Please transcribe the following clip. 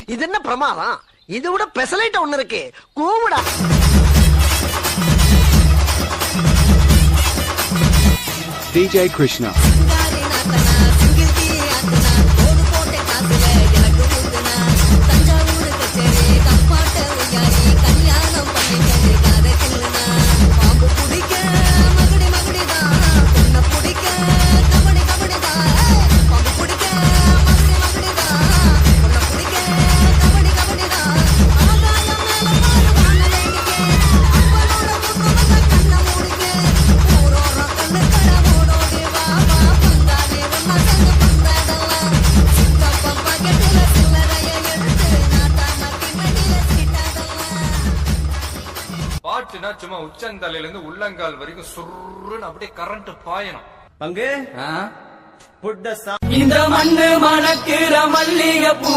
இது என்ன பிரமாதம்? இது விட பெசலைட் ஒண்ணு இருக்கு, கூவுடா. DJ Krishna. பாட்டுனா சும்மா உச்சந்தலையில இருந்து உள்ளங்கால் வரைக்கும் சுருன்னு அப்படியே கரண்ட் பாயணும். பங்கு இந்த மண்ணு மணக்கிற மல்லிகை பூ